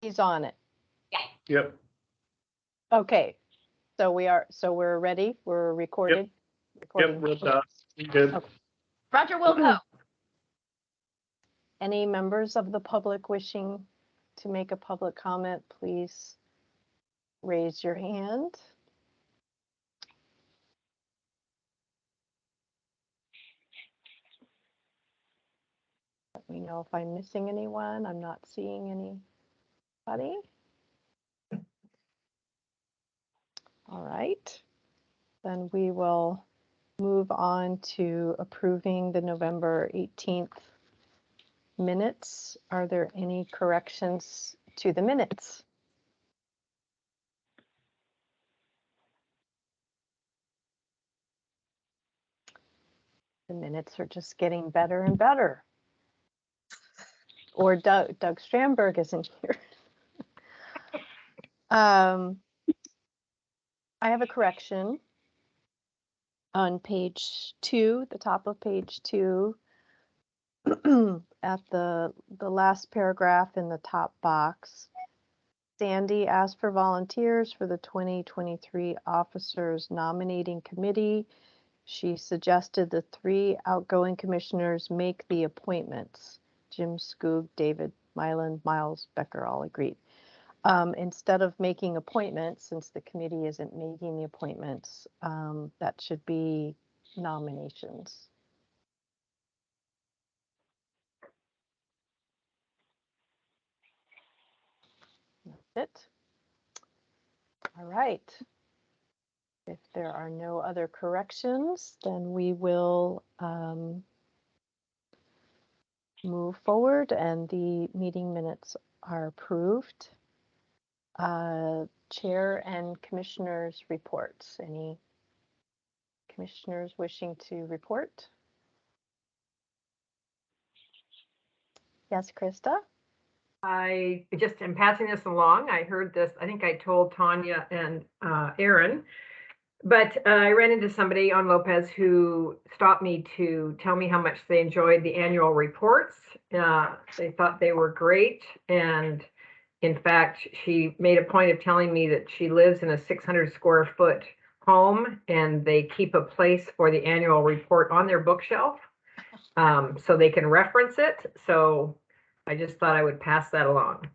He's on it. Yep. Okay. So we're ready. We're recorded. Yep. Good. Okay. Roger Wilco. Any members of the public wishing to make a public comment, please raise your hand. Let me know if I'm missing anyone. I'm not seeing anybody. All right. Then we will move on to approving the November 18th minutes. Are there any corrections to the minutes? The minutes are just getting better and better. Or Doug Stramberg isn't here. I have a correction on page 2, the top of page 2, at the last paragraph in the top box. Sandy asked for volunteers for the 2023 Officers Nominating Committee. She suggested the 3 outgoing commissioners make the appointments. Jim Skoog, David Mylan, Miles Becker all agreed. Instead of making appointments, since the committee isn't making the appointments, that should be nominations. That's it. All right. If there are no other corrections, then we will move forward and the meeting minutes are approved. Chair and commissioners reports. Any commissioners wishing to report? Yes, Krista? I just am passing this along. I heard this, I think I told Tanya and Aaron, but I ran into somebody on Lopez who stopped me to tell me how much they enjoyed the annual reports. They thought they were great. And in fact, she made a point of telling me that she lives in a 600 square foot home and they keep a place for the annual report on their bookshelf so they can reference it. So I just thought I would pass that along.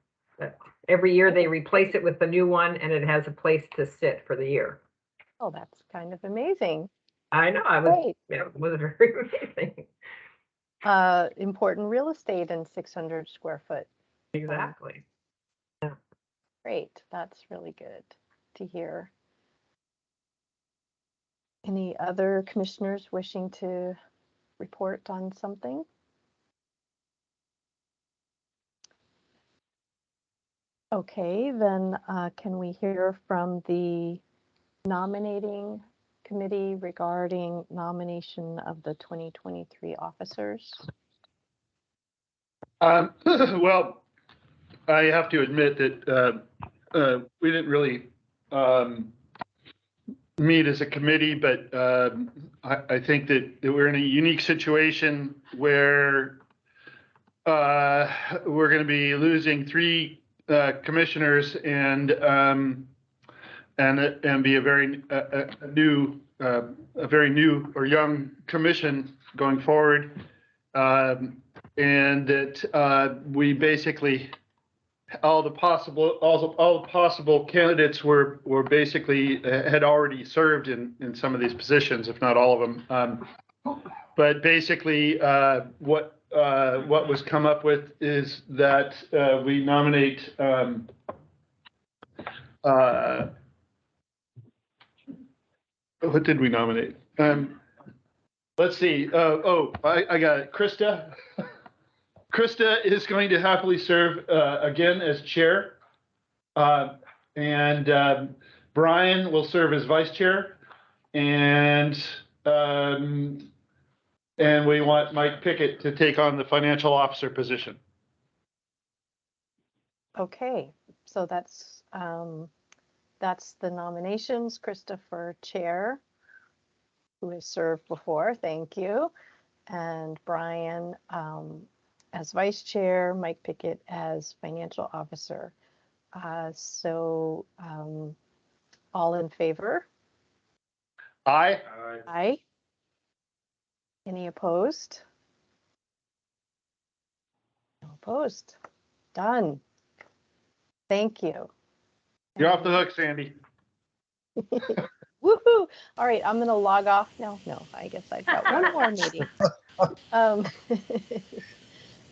Every year they replace it with the new one and it has a place to sit for the year. Oh, that's kind of amazing. I know, it was very amazing. Important real estate in 600 square foot. Exactly. Yeah. Great. That's really good to hear. Any other commissioners wishing to report on something? Okay, then can we hear from the nominating committee regarding nomination of the 2023 officers? Well, I have to admit that we didn't really meet as a committee, but I think that we're in a unique situation where we're going to be losing 3 commissioners and be a very new or young commission going forward, and that we basically all the possible candidates were basically had already served in some of these positions, if not all of them. But basically, what was come up with is that we nominate what did we nominate? Let's see. I got it. Krista. Krista is going to happily serve again as chair, and Brian will serve as vice chair, and we want Mike Pickett to take on the financial officer position. Okay, so that's the nominations. Christopher chair, who has served before, thank you, and Brian as vice chair, Mike Pickett as financial officer. All in favor? Aye. Aye. Any opposed? No opposed. Done. Thank you. You're off the hook, Sandy. Woohoo! All right, I'm gonna log off now. No, I guess I've got one more meeting.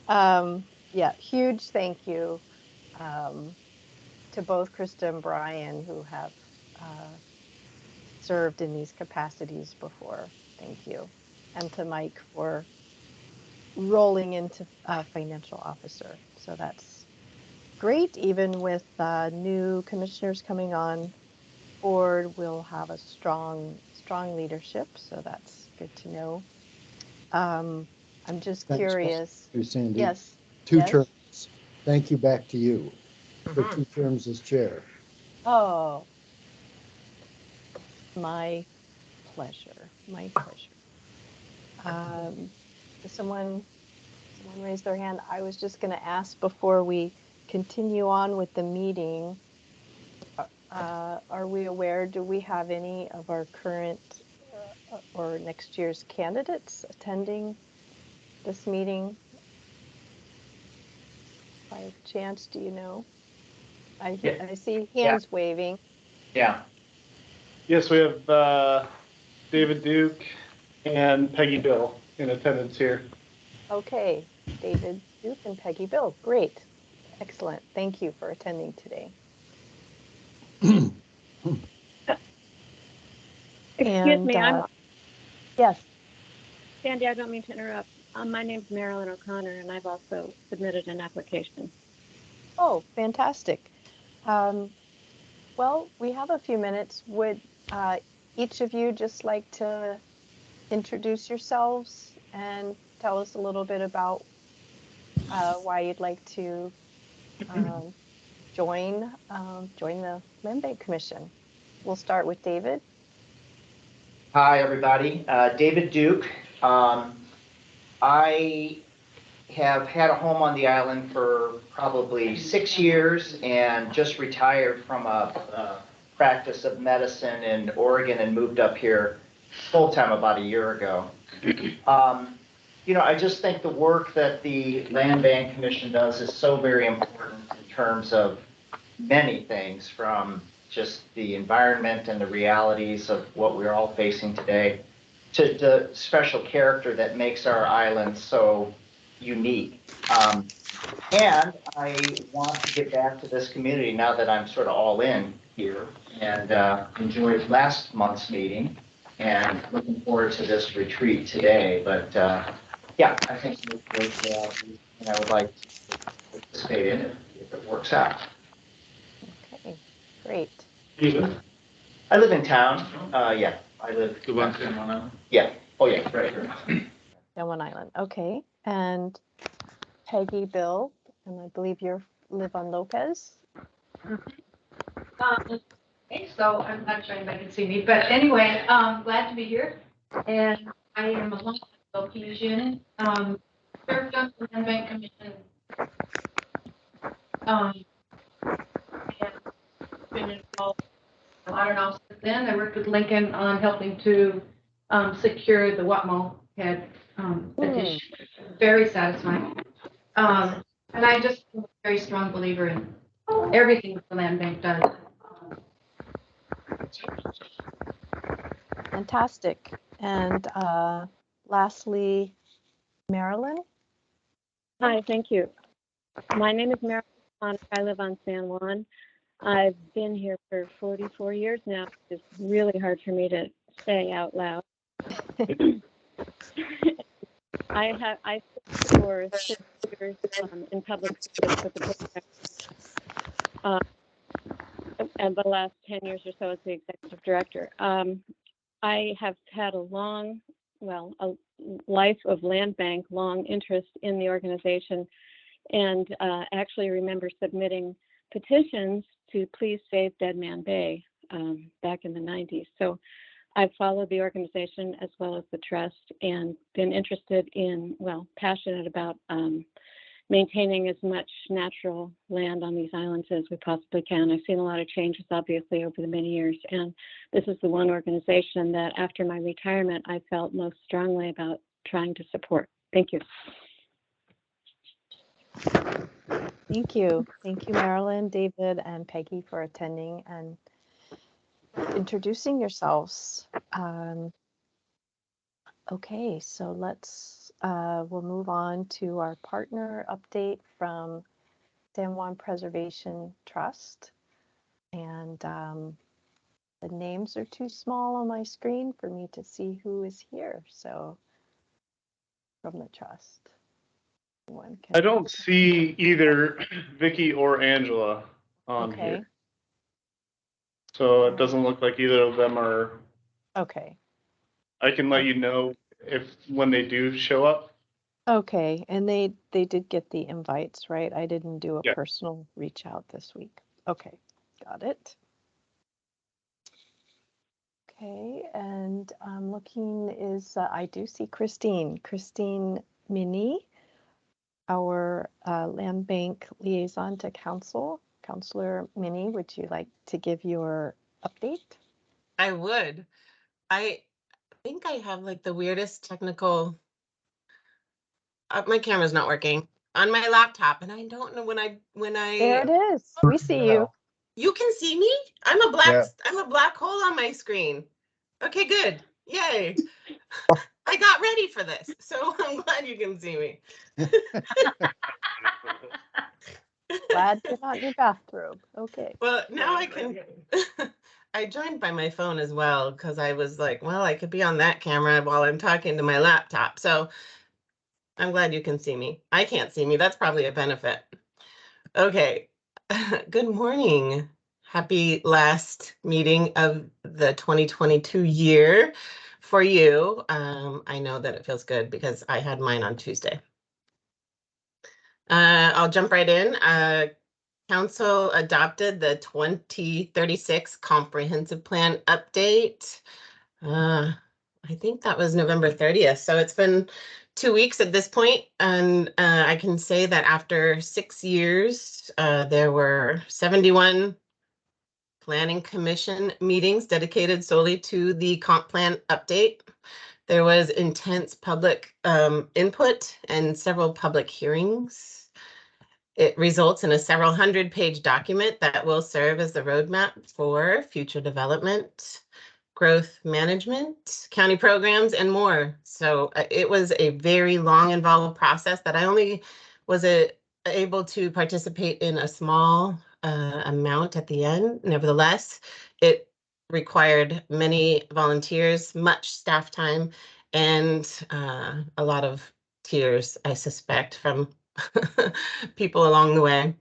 Um, yeah, huge thank you to both Krista and Brian who have served in these capacities before. Thank you. And to Mike for rolling into financial officer. So that's great. Even with new commissioners coming on board, we'll have a strong leadership. So that's good to know. I'm just Thanks, curious. Sandy. Yes. Two yes? terms. Thank you back to you for Mhm. 2 terms as chair. Oh, my pleasure. My pleasure. Does someone raise their hand? I was just going to ask before we continue on with the meeting. Are we aware? Do we have any of our current or next year's candidates attending this meeting? By chance, do you know? I see hands waving. Yeah, Yes, we have David Duke and Peggy Bill in attendance here. Okay, David Duke and Peggy Bill. Great. Excellent. Thank you for attending today. Excuse me, yes. Sandy, I don't mean to interrupt. My name's Marilyn O'Connor, and I've also submitted an application. Oh, fantastic. Well, we have a few minutes. Would each of you just like to introduce yourselves and tell us a little bit about why you'd like to join the Land Bank Commission? We'll start with David. hi, everybody. David Duke. I have had a home on the island for probably 6 years and just retired from a practice of medicine in Oregon and moved up here full-time about a year ago. I just think the work that the Land Bank Commission does is so very important in terms of many things, from just the environment and the realities of what we're all facing today to the special character that makes our island so unique. And I want to get back to this community now that I'm sort of all in here, and enjoyed last month's meeting and looking forward to this retreat today. But yeah, I think it's great, and I would like to participate in it if it works out. Okay, great. I live in town. Yeah, I live. Yeah. Oh, yeah, right here. San Juan Island. Okay, and Peggy Bill, and I believe you live on Lopez. Okay, so I'm not sure anybody can see me, but anyway, glad to be here. And I am a long fusion. Served on the Land Bank Commission. And been involved, I don't know, since then. I worked with Lincoln on helping to secure the Watmo head addition. Very satisfying. And I just am a very strong believer in everything the Land Bank does. Fantastic. And lastly, Marilyn. Hi, thank you. My name is Marilyn O'Connor. I live on San Juan. I've been here for 44 years now. It's really hard for me to say out loud. I served for 6 years in public service with the board, and the last 10 years or so as the executive director. I have had a life of Land Bank, long interest in the organization, and actually remember submitting petitions to please save Dead Man Bay back in the 90s. So I've followed the organization as well as the trust and been interested in, passionate about maintaining as much natural land on these islands as we possibly can. I've seen a lot of changes, obviously, over the many years, and this is the one organization that after my retirement, I felt most strongly about trying to support. Thank you. Thank you. Thank you, Marilyn, David, and Peggy for attending and introducing yourselves. Okay, so we'll move on to our partner update from San Juan Preservation Trust. And the names are too small on my screen for me to see who is here. So from the trust. I don't see either Vicky or Angela on here. So it doesn't look like either of them are. Okay. I can let you know when they do show up. Okay, and they did get the invites, right? I didn't do a Yeah. personal reach out this week. Okay, got it. Okay, and I'm looking I do see Christine Minnie, our land bank liaison to council. Councilor Minnie, would you like to give your update? I would. I think I have like the weirdest technical. My camera's not working on my laptop, and I don't know when I. There it is. We see you. You can see me. I'm a black hole on my screen. Okay, good. Yay. I got ready for this, so I'm glad you can see me. Glad you're not in your bathrobe. Okay. Well, now I can. I joined by my phone as well because I was like, well, I could be on that camera while I'm talking to my laptop. So I'm glad you can see me. I can't see me. That's probably a benefit. Okay. Good morning. Happy last meeting of the 2022 year for you. I know that it feels good because I had mine on Tuesday. I'll jump right in. Council adopted the 2036 comprehensive plan update. I think that was November 30th. So it's been 2 weeks at this point, and I can say that after 6 years, there were 71 Planning Commission meetings dedicated solely to the comp plan update. There was intense public input and several public hearings. It results in a several hundred-page document that will serve as the roadmap for future development, growth management, county programs, and more. So it was a very long, involved process that I only was able to participate in a small amount at the end. Nevertheless, it required many volunteers, much staff time, and a lot of tears, I suspect, from people along the way.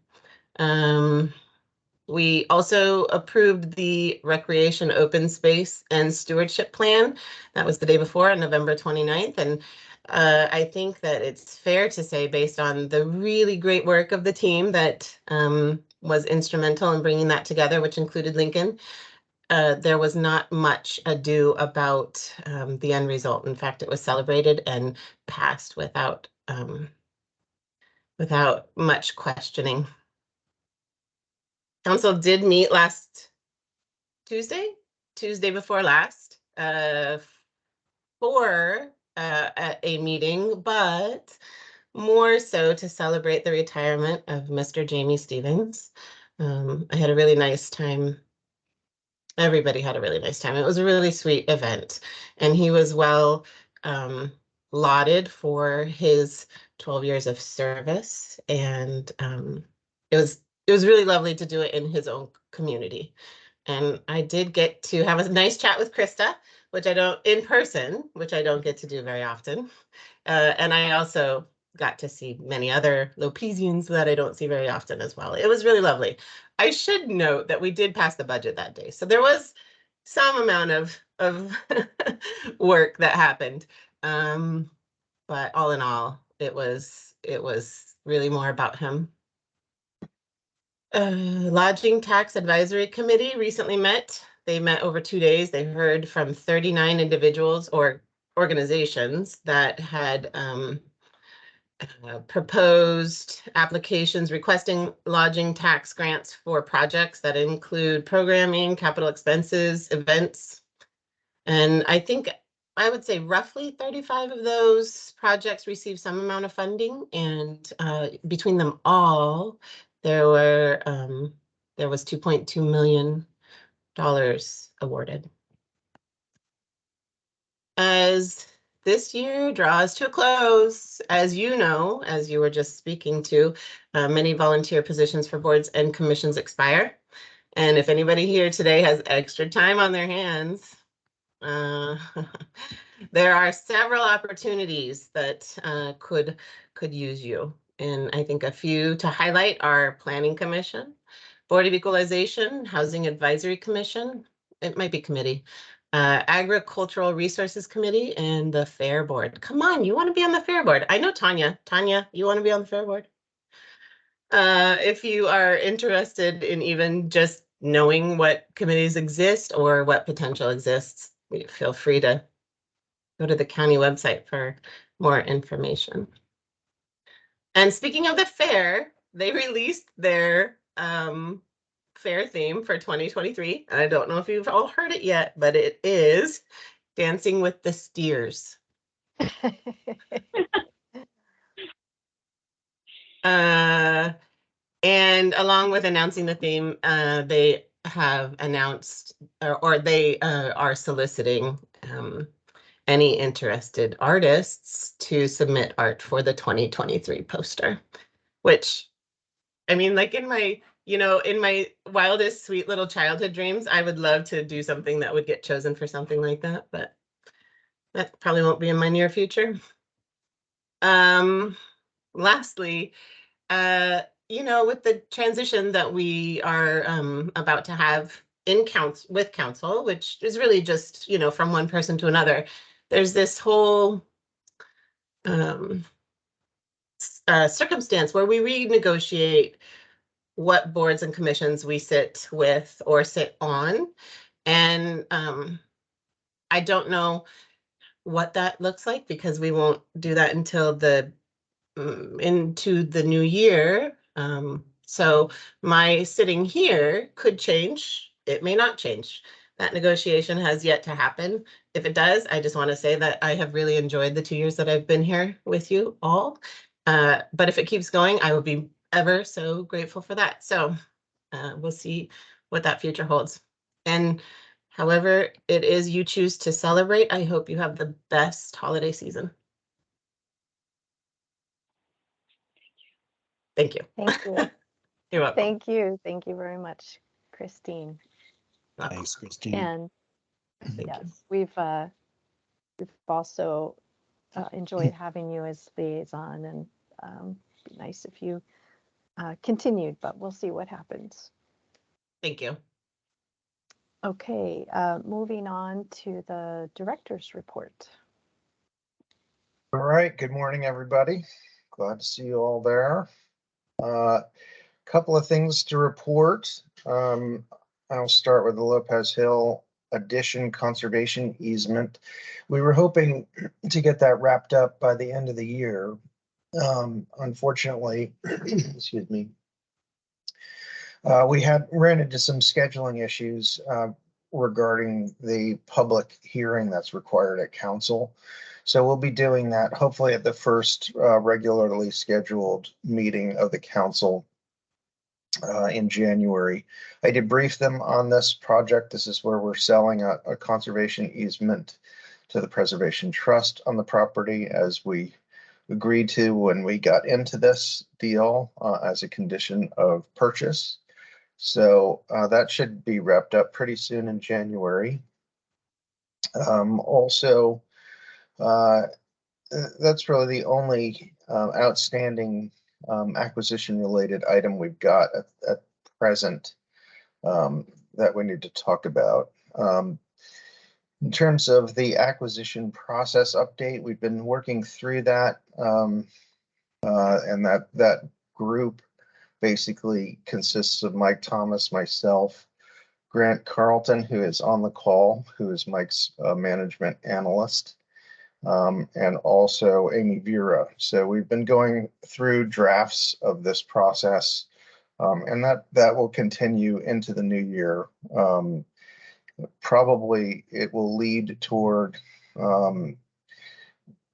We also approved the Recreation Open Space and Stewardship Plan. That was the day before, on November 29th. And I think that it's fair to say, based on the really great work of the team that was instrumental in bringing that together, which included Lincoln, there was not much ado about the end result. In fact, it was celebrated and passed without much questioning. Council did meet last Tuesday before last, for a meeting, but more so to celebrate the retirement of Mr. Jamie Stevens. I had a really nice time. Everybody had a really nice time. It was a really sweet event, and he was well lauded for his 12 years of service, and it was really lovely to do it in his own community. And I did get to have a nice chat with Krista, which I don't get to do very often. And I also got to see many other Lopesians that I don't see very often as well. It was really lovely. I should note that we did pass the budget that day. So there was some amount of work that happened. But all in all, it was really more about him. Lodging Tax Advisory Committee recently met. They met over 2 days. They heard from 39 individuals or organizations that had proposed applications requesting lodging tax grants for projects that include programming, capital expenses, events. And I think I would say roughly 35 of those projects received some amount of funding, and between them all, there was $2.2 million awarded. As this year draws to a close, as you know, as you were just speaking to, many volunteer positions for boards and commissions expire. And if anybody here today has extra time on their hands, there are several opportunities that could use you. And I think a few to highlight are Planning Commission, Board of Equalization, Housing Advisory Commission, it might be committee, Agricultural Resources Committee, and the Fair Board. Come on, you want to be on the Fair Board. I know Tanya. Tanya, you want to be on the Fair Board? If you are interested in even just knowing what committees exist or what potential exists, feel free to go to the county website for more information. And speaking of the fair, they released their fair theme for 2023. I don't know if you've all heard it yet, but it is Dancing with the Steers. And along with announcing the theme, they have announced or they are soliciting any interested artists to submit art for the 2023 poster, which, I mean, like in my, in my wildest sweet little childhood dreams, I would love to do something that would get chosen for something like that, but that probably won't be in my near future. Lastly, with the transition that we are about to have in with council, which is really just, from one person to another, there's this whole circumstance where we renegotiate what boards and commissions we sit with or sit on. And I don't know what that looks like because we won't do that until into the new year. So my sitting here could change. It may not change. That negotiation has yet to happen. If it does, I just want to say that I have really enjoyed the 2 years that I've been here with you all. But if it keeps going, I will be ever so grateful for that. So we'll see what that future holds. And however it is you choose to celebrate, I hope you have the best holiday season. Thank you. Thank you. You're welcome. Thank you. Thank you very much, Christine. Thanks, Christine. And yes, we've also enjoyed having you as liaison, and be nice if you continued, but we'll see what happens. Thank you. Okay, moving on to the director's report. All right, good morning, everybody. Glad to see you all there. Couple of things to report. I'll start with the Lopez Hill Addition Conservation Easement. We were hoping to get that wrapped up by the end of the year. Unfortunately, excuse me, we ran into some scheduling issues regarding the public hearing that's required at council. So we'll be doing that hopefully at the first regularly scheduled meeting of the council in January. I did brief them on this project. This is where we're selling a conservation easement to the Preservation Trust on the property, as we agreed to when we got into this deal as a condition of purchase. So that should be wrapped up pretty soon in January. Also, that's really the only outstanding acquisition related item we've got at present that we need to talk about. In terms of the acquisition process update, we've been working through that, and that group basically consists of Mike Thomas, myself, Grant Carlton, who is on the call, who is Mike's management analyst, and also Amy Vera. So we've been going through drafts of this process, and that will continue into the new year. Probably it will lead toward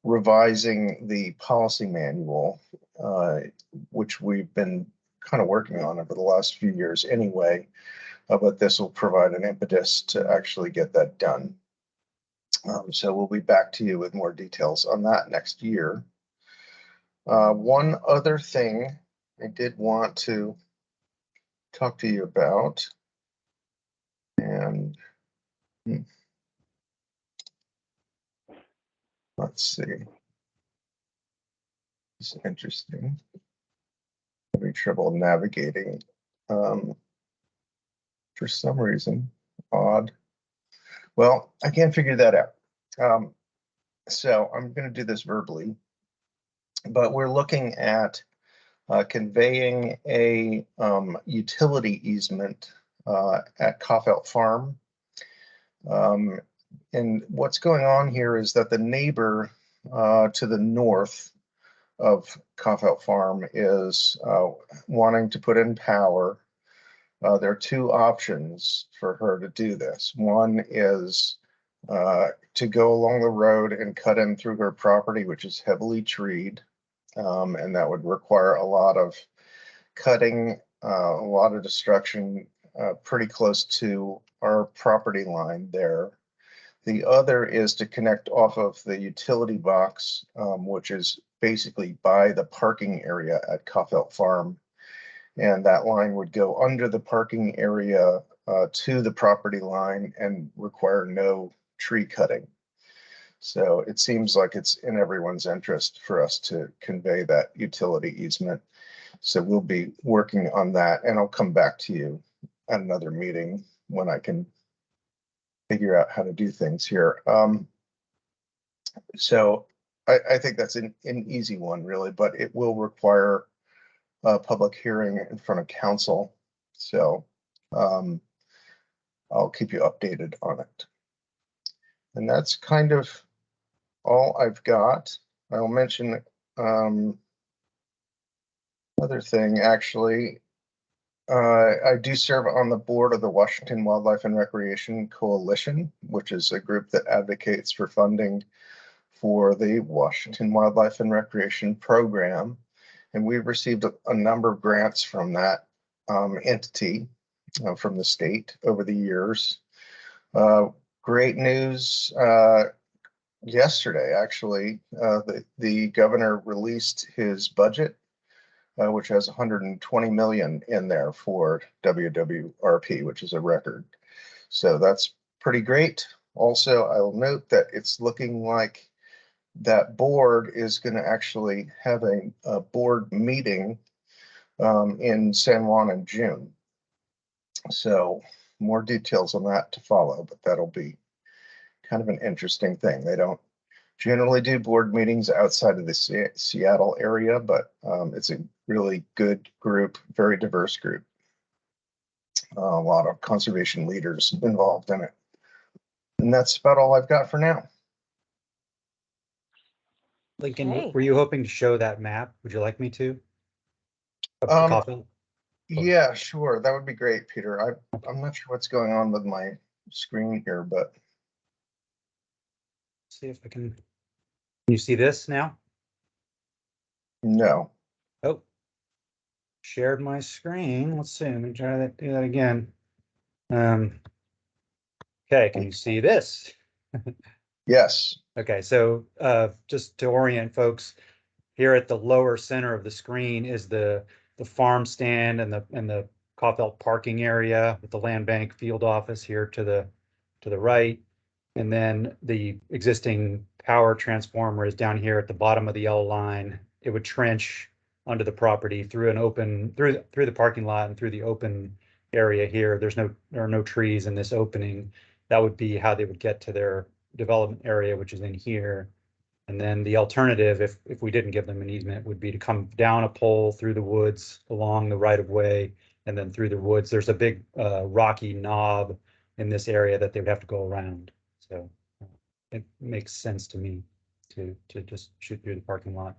revising the policy manual, which we've been kind of working on over the last few years anyway, but this will provide an impetus to actually get that done. So we'll be back to you with more details on that next year. One other thing I did want to talk to you about, and let's see. It's interesting. Having trouble navigating for some reason. Odd. Well, I can't figure that out. So I'm going to do this verbally, but we're looking at conveying a utility easement at Kaufelt Farm. And what's going on here is that the neighbor to the north of Kaufelt Farm is wanting to put in power. There are two options for her to do this. One is to go along the road and cut in through her property, which is heavily treed. And that would require a lot of cutting, a lot of destruction, pretty close to our property line there. The other is to connect off of the utility box, which is basically by the parking area at Kaufelt Farm. And that line would go under the parking area to the property line and require no tree cutting. So it seems like it's in everyone's interest for us to convey that utility easement. So we'll be working on that, and I'll come back to you at another meeting when I can figure out how to do things here. So I think that's an easy one, really, but it will require a public hearing in front of council. So I'll keep you updated on it. And that's kind of all I've got. I'll mention another thing, actually. I do serve on the board of the Washington Wildlife and Recreation Coalition, which is a group that advocates for funding for the Washington Wildlife and Recreation Program. And we've received a number of grants from that entity from the state over the years. Great news. Yesterday, actually, the governor released his budget, which has 120 million in there for WWRP, which is a record. So that's pretty great. Also, I will note that it's looking like that board is going to actually have a board meeting in San Juan in June. So more details on that to follow, but that'll be kind of an interesting thing. They don't generally do board meetings outside of the Seattle area, but it's a really good group, very diverse group. A lot of conservation leaders involved in it. And that's about all I've got for now. Lincoln, Okay. were you hoping to show that map? Would you like me to? Of the Kaufelt? Yeah, sure. That would be great, Peter. I'm not sure what's going on with my screen here, but See if I can you see this now? no. Oh, shared my screen. Let's see. Let me try that. Do that again. Okay, can you see this? Yes. Okay, so just to orient folks, here at the lower center of the screen is the farm stand and the Kaufelt parking area with the land bank field office here to the right. And then the existing power transformer is down here at the bottom of the yellow line. It would trench under the property through an open through the parking lot and through the open area here. There are no trees in this opening. That would be how they would get to their development area, which is in here. And then the alternative, if we didn't give them an easement, would be to come down a pole through the woods along the right of way and then through the woods. There's a big rocky knob in this area that they would have to go around. So it makes sense to me. to just shoot through the parking lot.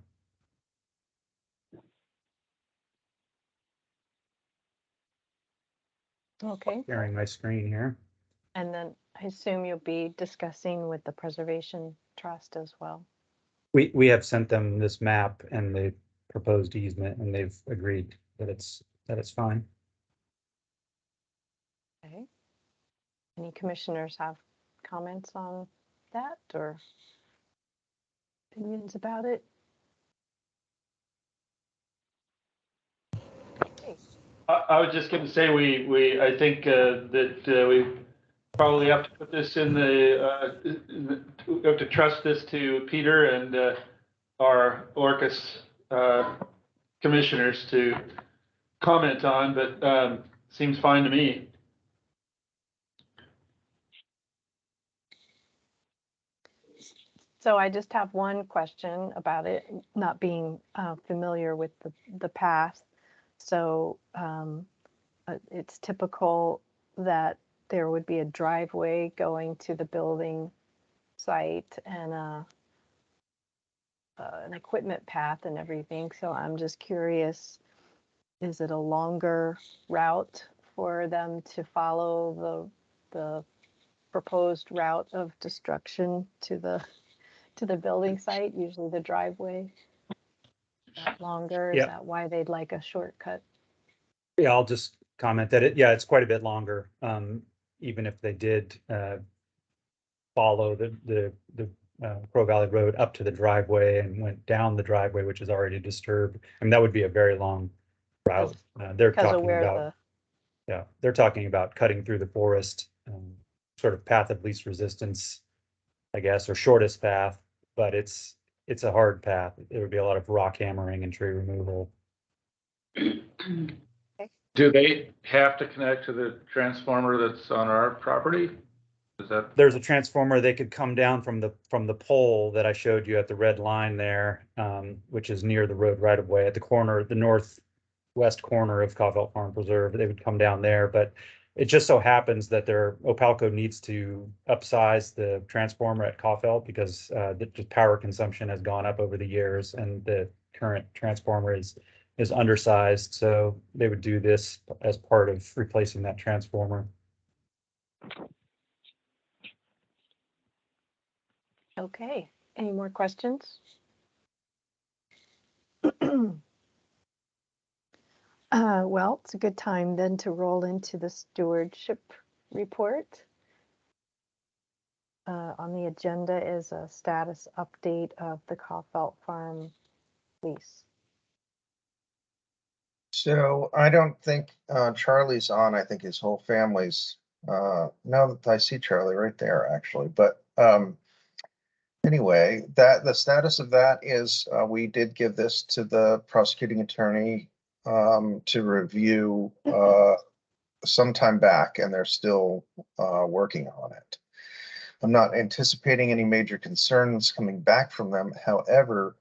Okay, Sharing my screen here. and then I assume you'll be discussing with the Preservation Trust as well. We have sent them this map and the proposed easement, and they've agreed that it's fine. Okay. Any commissioners have comments on that or opinions about it? Okay. I was just gonna say, I think, that, we probably have to put this we have to trust this to Peter and, our Orcas, commissioners to comment on, but, seems fine to me. So I just have one question about it, not being familiar with the path. So it's typical that there would be a driveway going to the building site and an equipment path and everything. So I'm just curious, is it a longer route for them to follow the proposed route of destruction to the building site? Usually the driveway longer. Is Yeah. that why they'd like a shortcut? Yeah, I'll just comment that it's quite a bit longer. Even if they did follow the Crow Valley Road up to the driveway and went down the driveway, which is already disturbed. I mean, that would be a very long route. They're Because of talking where about, they're talking about cutting through the forest, sort of path of least resistance, I guess, or shortest path, but it's a hard path. There would be a lot of rock hammering and tree removal. Do they have to connect to the transformer that's on our property? Is that? There's a transformer. They could come down from the pole that I showed you at the red line there, which is near the road right of way at the corner, the northwest corner of Cauville Farm Preserve. They would come down there, but it just so happens that Opalco needs to upsize the transformer at Cauville because the power consumption has gone up over the years, and the current transformer is undersized. So they would do this as part of replacing that transformer. Okay, any more questions? Well, it's a good time then to roll into the stewardship report. On the agenda is a status update of the Cauville Farm lease. So I don't think Charlie's on. I think his whole family's, no, I see Charlie right there, actually. But anyway, the status of that is we did give this to the prosecuting attorney to review some time back, and they're still working on it. I'm not anticipating any major concerns coming back from them. However,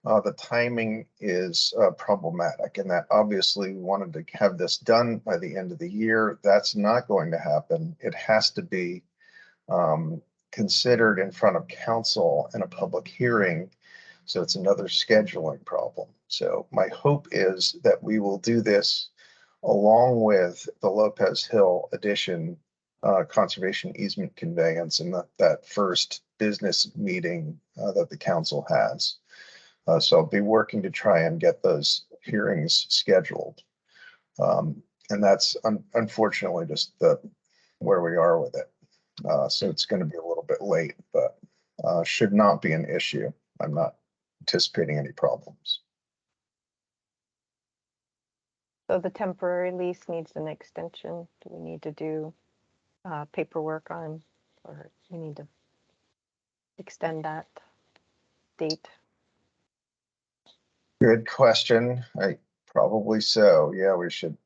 the timing is problematic, and that obviously we wanted to have this done by the end of the year. That's not going to happen. It has to be considered in front of council in a public hearing. So it's another scheduling problem. So my hope is that we will do this along with the Lopez Hill addition conservation easement conveyance and that first business meeting that the council has. So I'll be working to try and get those hearings scheduled. And that's unfortunately just where we are with it. So it's going to be a little bit late, but should not be an issue. I'm not anticipating any problems. So the temporary lease needs an extension. Do we need to do paperwork on, or we need to extend that date? Good question. Probably so. Yeah, we should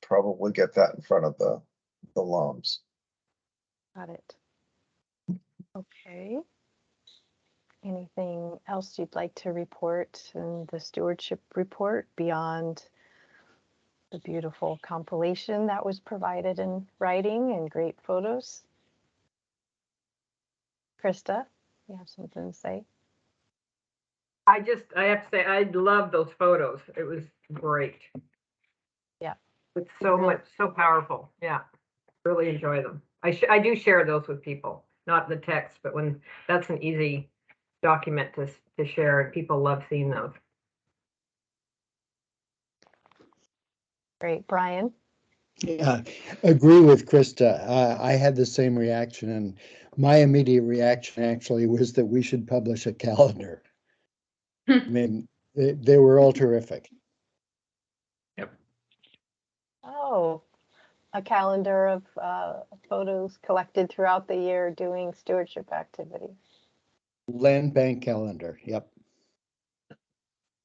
probably get that in front of the loans. Got it. Okay. Anything else you'd like to report in the stewardship report beyond the beautiful compilation that was provided in writing and great photos? Krista, you have something to say? I have to say, I love those photos. It was great. Yeah. It's so Really- much, so powerful. Yeah. Really enjoy them. I do share those with people, not the text, but when that's an easy document to share, and people love seeing those. Great. Brian? Yeah, agree with Krista. I had the same reaction, and my immediate reaction actually was that we should publish a calendar. I mean, they were all terrific. Oh, a calendar of photos collected throughout the year doing stewardship activities. Land bank calendar, yep.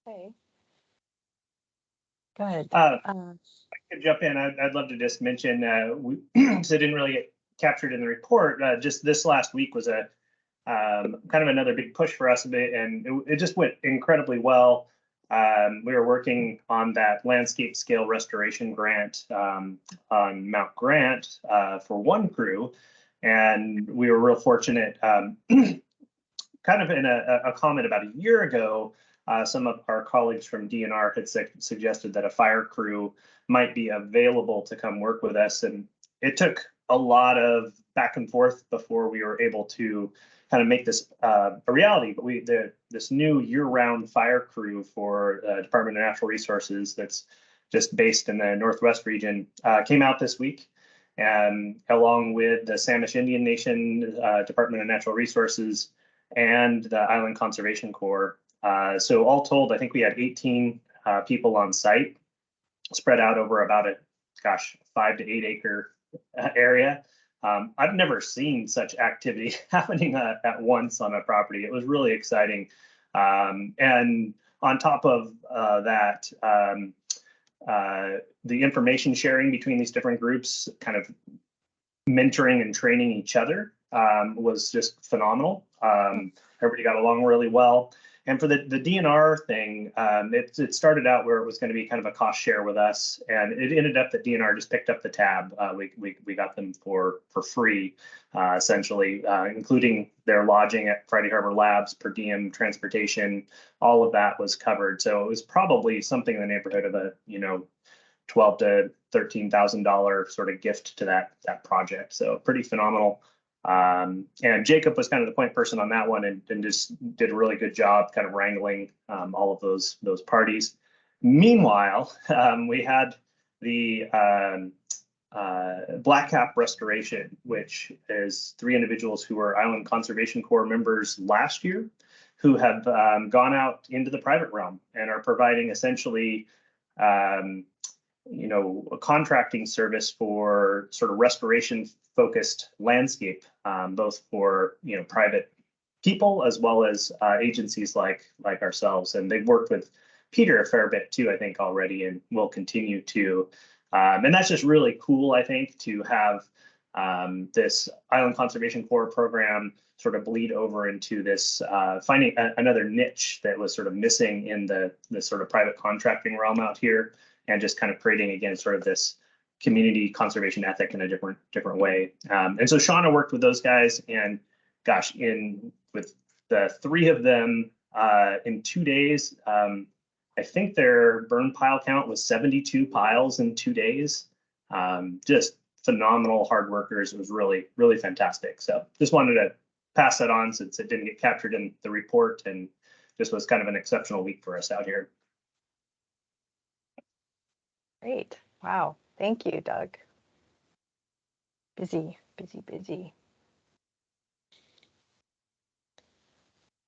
Okay. Good. Could jump in. I'd love to just mention, because it didn't really get captured in the report, just this last week was a kind of another big push for us a bit, and it just went incredibly well. We were working on that landscape scale restoration grant on Mount Grant for one crew, and we were real fortunate. Kind of in a comment about a year ago, some of our colleagues from DNR had suggested that a fire crew might be available to come work with us. And it took a lot of back and forth before we were able to kind of make this a reality. But this new year-round fire crew for Department of Natural Resources that's just based in the Northwest region came out this week. And along with the Samish Indian Nation, Department of Natural Resources, and the Island Conservation Corps. So all told, I think we had 18 people on site, spread out over about a 5 to 8 acre area. I've never seen such activity happening at once on a property. It was really exciting. And on top of that, the information sharing between these different groups, kind of mentoring and training each other, was just phenomenal. Everybody got along really well. And for the DNR thing, it started out where it was going to be kind of a cost share with us, and it ended up that DNR just picked up the tab. We got them for free, essentially, including their lodging at Friday Harbor Labs, per diem, transportation, all of that was covered. So it was probably something in the neighborhood of a $12,000 to $13,000 sort of gift to that project. So pretty phenomenal. And Jacob was kind of the point person on that one, and just did a really good job kind of wrangling all of those parties. Meanwhile, we had the Black Cap Restoration, which is 3 individuals who were Island Conservation Corps members last year, who have gone out into the private realm and are providing essentially a contracting service for sort of restoration focused landscape, both for private people as well as agencies like ourselves. And they've worked with Peter a fair bit too, I think, already, and will continue to. And that's just really cool, I think, to have this Island Conservation Corps program sort of bleed over into this finding another niche that was sort of missing in the sort of private contracting realm out here, and just kind of creating, again, sort of this community conservation ethic in a different way. And so Shauna worked with those guys, and gosh, with the 3 of them in 2 days, I think their burn pile count was 72 piles in 2 days. Just phenomenal hard workers. It was really, really fantastic. So just wanted to pass that on since it didn't get captured in the report, and this was kind of an exceptional week for us out here. Great. Wow. Thank you, Doug. Busy.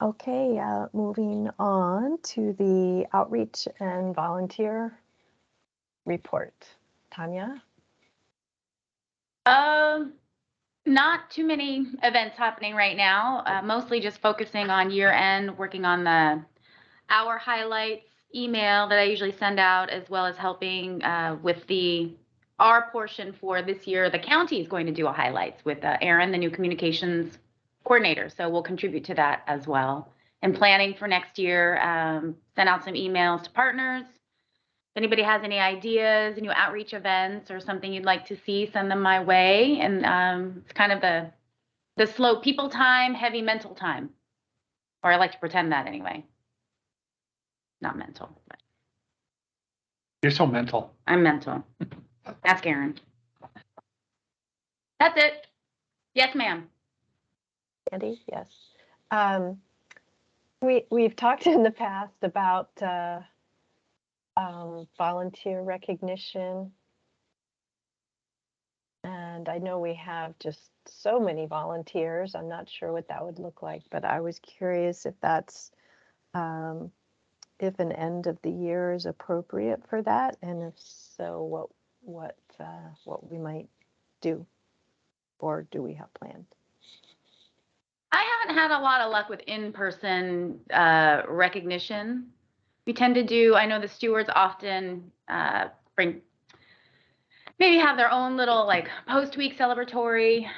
Okay, moving on to the outreach and volunteer report. Tanya? Not too many events happening right now, mostly just focusing on year end, working on the hour highlights email that I usually send out, as well as helping with our portion for this year. The county is going to do a highlights with Aaron, the new communications coordinator. So we'll contribute to that as well. And planning for next year, send out some emails to partners. If anybody has any ideas, new outreach events or something you'd like to see, send them my way. And it's kind of the slow people time, heavy mental time, or I like to pretend that anyway. not mental, but You're so mental. I'm mental. Ask Aaron. That's it. Yes, ma'am. Andy, yes. We've talked in the past about volunteer recognition. And I know we have just so many volunteers. I'm not sure what that would look like, but I was curious if that's if an end of the year is appropriate for that, and if so, what we might do, or do we have planned? I haven't had a lot of luck with in-person recognition. We tend to do, I know the stewards often maybe have their own little like post-week celebratory.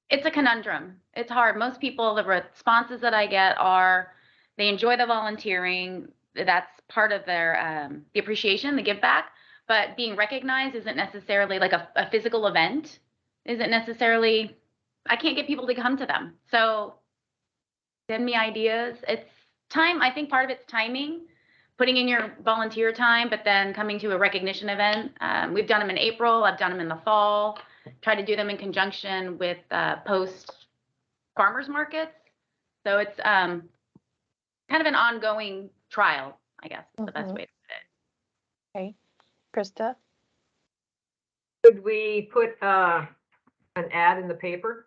It's a conundrum. It's hard. Most people, the responses that I get are they enjoy the volunteering. That's part of their the appreciation, the give back. But being recognized isn't necessarily like a physical event. Isn't necessarily. I can't get people to come to them. So send me ideas. It's time. I think part of it's timing, putting in your volunteer time, but then coming to a recognition event. We've done them in April. I've done them in the fall. Try to do them in conjunction with post farmers markets. So it's kind of an ongoing trial, I guess is the best way to put it. Okay, Krista? Could we put an ad in the paper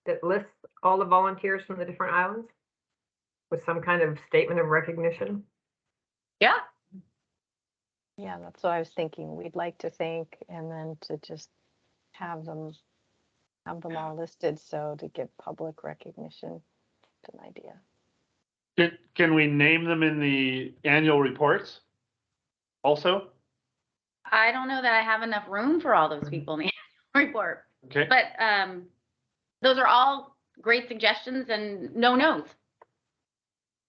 that lists all the volunteers from the different islands with some kind of statement of recognition? Yeah. Yeah, that's what I was thinking. We'd like to thank, and then to just have them all listed, so to give public recognition. It's an idea. Can we name them in the annual reports also? I don't know that I have enough room for all those people in the annual report. Okay. But those are all great suggestions and no-nos.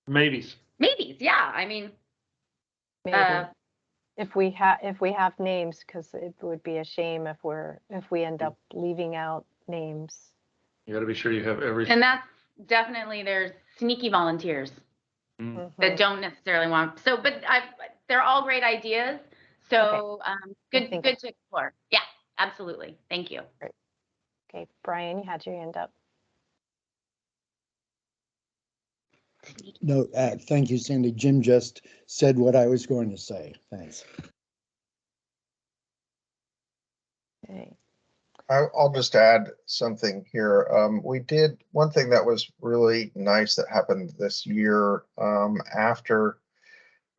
Maybes. Maybes, yeah. I mean, Maybe. If we have names, because it would be a shame if we end up leaving out names. You got to be sure you have everything. and that's definitely there's sneaky volunteers that don't necessarily want. So, but they're all great ideas. So good to explore. Yeah, absolutely. Thank you. Great. Okay, Brian, you had your hand up. No, thank you, Sandy. Jim just said what I was going to say. Thanks. Okay. I'll just add something here. We did one thing that was really nice that happened this year after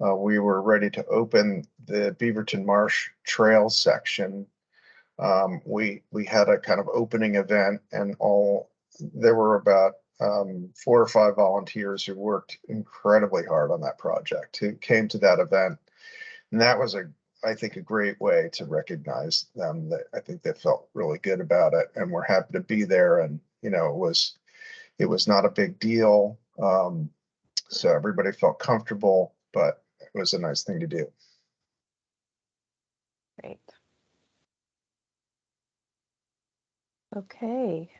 we were ready to open the Beaverton Marsh Trail section. We had a kind of opening event, and there were about 4 or 5 volunteers who worked incredibly hard on that project, who came to that event. And that was I think a great way to recognize them. That I think they felt really good about it, and we're happy to be there. And it was not a big deal, so everybody felt comfortable, but it was a nice thing to do. Great. Okay.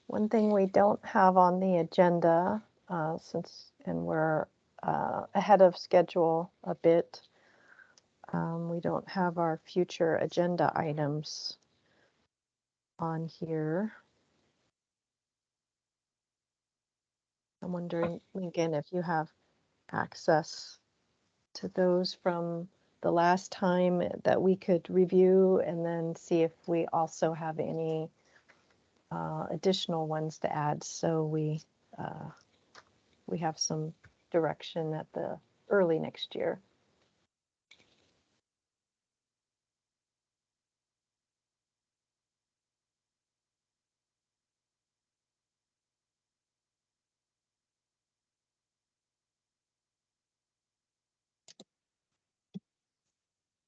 One thing we don't have on the agenda, and we're ahead of schedule a bit, we don't have our future agenda items on here. I'm wondering, Lincoln, if you have access to those from the last time that we could review, and then see if we also have any additional ones to add, so we have some direction at the early next year.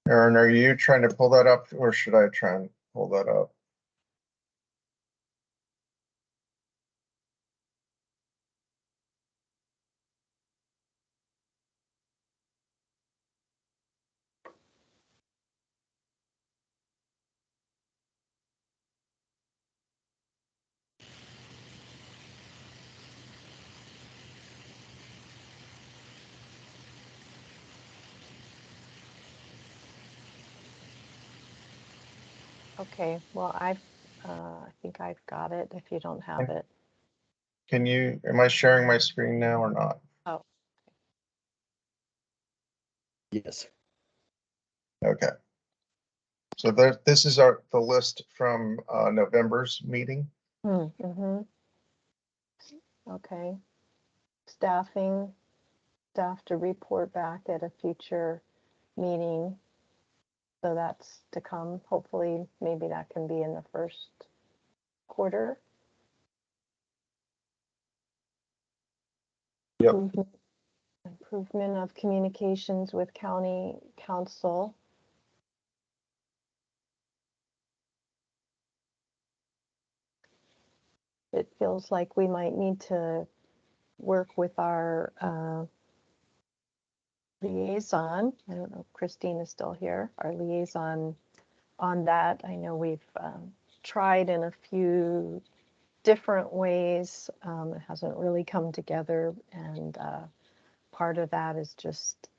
Aaron, are you trying to pull that up, or should I try and pull that up? Okay, well, I think I've got it if you don't have it. Am I sharing my screen now or not? Oh, Yes. Okay. So this is the list from November's meeting. mm-hmm. Okay. Staff to report back at a future meeting. So that's to come. Hopefully, maybe that can be in the first quarter. Yep. Improvement of communications with county council. It feels like we might need to work with our liaison. I don't know if Christine is still here. Our liaison on that. I know we've tried in a few different ways. It hasn't really come together, and part of that is just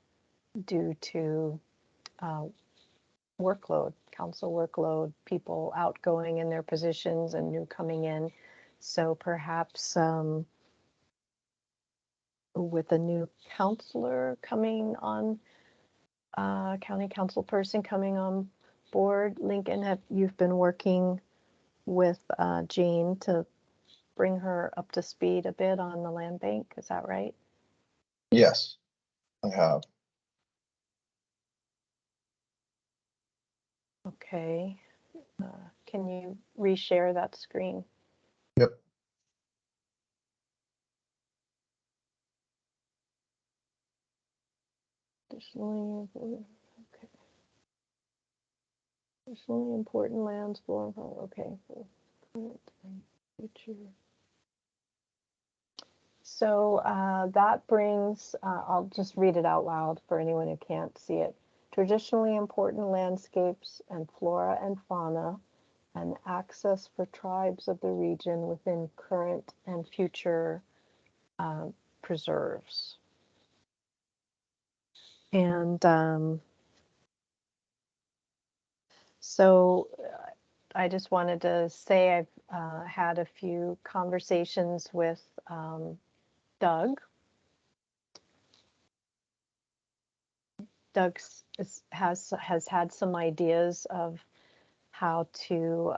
due to workload, council workload, people outgoing in their positions and new coming in. So perhaps with a new counselor coming on, county council person coming on board, Lincoln, you've been working with Jane to bring her up to speed a bit on the land bank, is that right? Yes, I have. Okay. Can you reshare that screen? Yep. Additionally, okay. Additionally important lands for, okay. Future. So that brings, I'll just read it out loud for anyone who can't see it. Traditionally important landscapes and flora and fauna and access for tribes of the region within current and future preserves. And so I just wanted to say I've had a few conversations with Doug. Doug has had some ideas of how to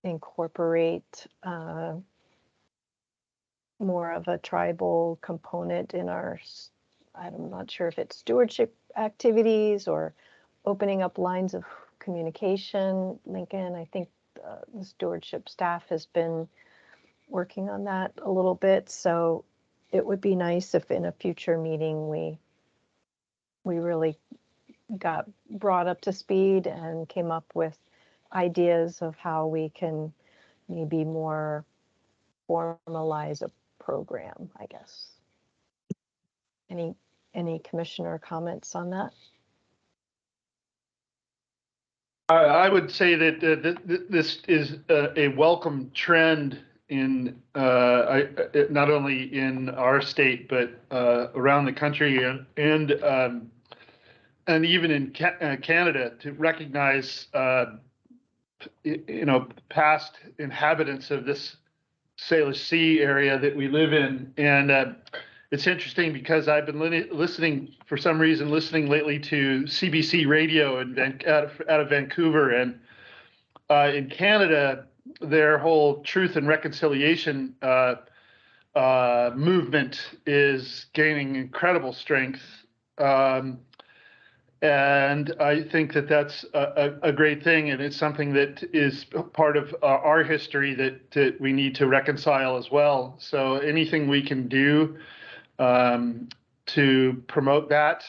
incorporate more of a tribal component in our, I'm not sure if it's stewardship activities or opening up lines of communication. Lincoln, I think the stewardship staff has been working on that a little bit. So it would be nice if in a future meeting we really got brought up to speed and came up with ideas of how we can maybe more formalize a program, I guess. Any commissioner comments on that? I would say that this is a welcome trend in not only in our state but around the country and even in Canada, to recognize past inhabitants of this Salish Sea area that we live in. And it's interesting because I've been listening lately to CBC radio out of Vancouver. And in Canada, their whole truth and reconciliation movement is gaining incredible strength. And I think that that's a great thing, and it's something that is part of our history that we need to reconcile as well. So anything we can do to promote that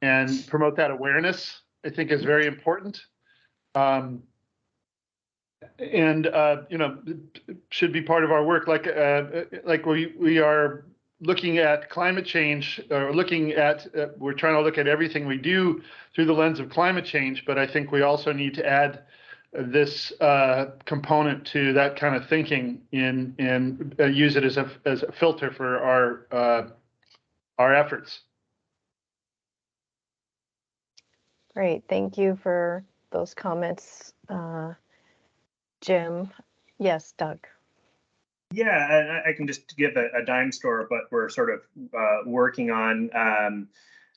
and promote that awareness, I think is very important. And should be part of our work. Like we are looking at climate change, or we're trying to look at everything we do through the lens of climate change, but I think we also need to add this component to that kind of thinking and use it as a filter for our efforts. Great, thank you for those comments, Jim. Yes, Doug. Yeah, I can just give a dime store of what we're sort of working on.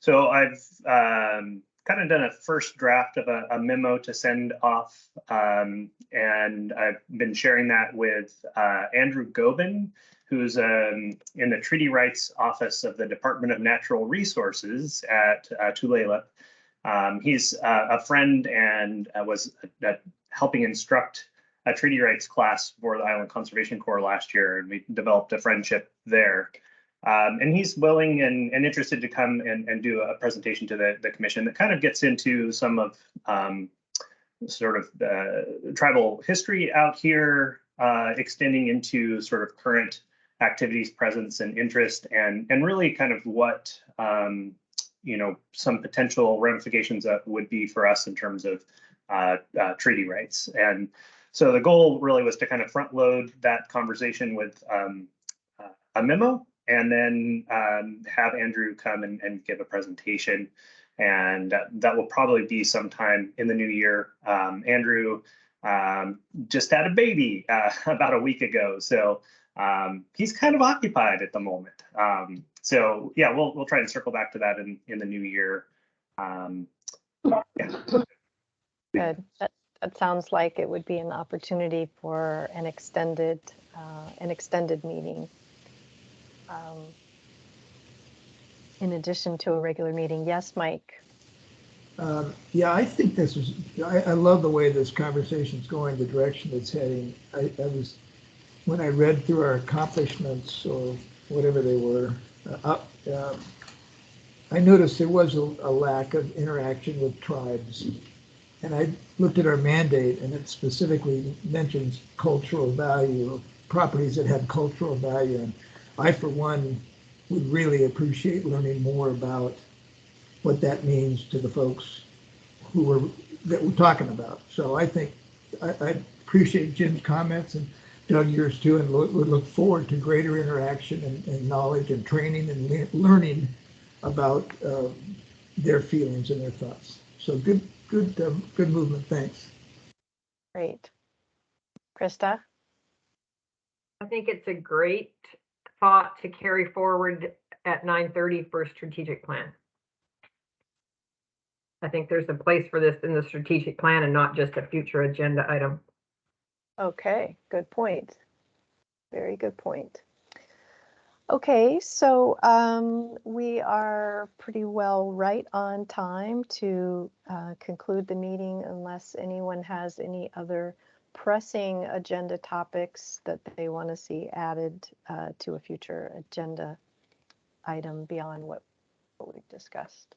So I've kind of done a first draft of a memo to send off, and I've been sharing that with Andrew Gobin, who's in the Treaty Rights Office of the Department of Natural Resources at Tulalip. He's a friend and was helping instruct a treaty rights class for the Island Conservation Corps last year, and we developed a friendship there. And he's willing and interested to come and do a presentation to the commission that kind of gets into some of sort of the tribal history out here, extending into sort of current activities, presence, and interest, and really kind of what some potential ramifications that would be for us in terms of treaty rights. And so the goal really was to kind of front load that conversation with a memo, and then have Andrew come and give a presentation. And that will probably be sometime in the new year. Andrew just had a baby about a week ago, so he's kind of occupied at the moment. So yeah, we'll try and circle back to that in the new year. Yeah. Good. That sounds like it would be an opportunity for an extended meeting. In addition to a regular meeting. Yes, Mike. Yeah, I think this is, I love the way this conversation is going, the direction it's heading. When I read through our accomplishments or whatever they were, I noticed there was a lack of interaction with tribes. And I looked at our mandate, and it specifically mentions cultural value, properties that have cultural value. And I, for one, would really appreciate learning more about what that means to the folks that we're talking about. So I think I appreciate Jim's comments and Doug yours too, and would look forward to greater interaction and knowledge and training and learning about their feelings and their thoughts. So good movement. Thanks. Great. Krista? I think it's a great thought to carry forward at 9:30 for a strategic plan. I think there's a place for this in the strategic plan and not just a future agenda item. Okay, good point. Very good point. Okay, so we are pretty well right on time to conclude the meeting unless anyone has any other pressing agenda topics that they want to see added to a future agenda item beyond what we've discussed.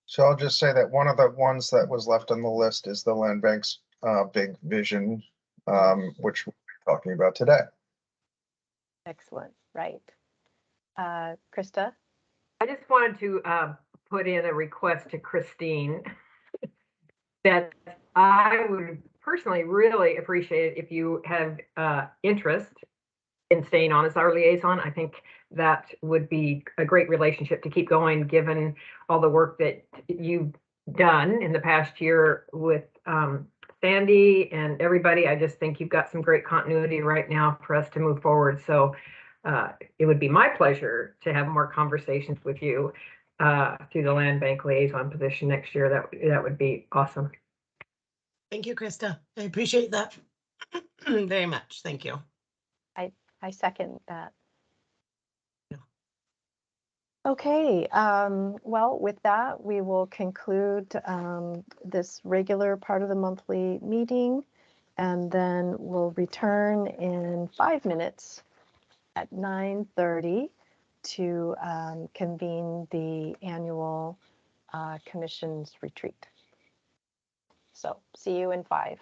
So I'll just say that one of the ones that was left on the list is the land bank's big vision, which we'll be talking about today. Excellent, right. Krista? I just wanted to put in a request to Christine that I would personally really appreciate it if you have interest in staying on as our liaison. I think that would be a great relationship to keep going, given all the work that you've done in the past year with Sandy and everybody. I just think you've got some great continuity right now for us to move forward. So it would be my pleasure to have more conversations with you through the land bank liaison position next year. That would be awesome. Thank you, Krista. I appreciate that very much. Thank you. I second that. Okay, well, with that, we will conclude this regular part of the monthly meeting, and then we'll return in 5 minutes at 9:30 to convene the annual commission's retreat. So see you in 5.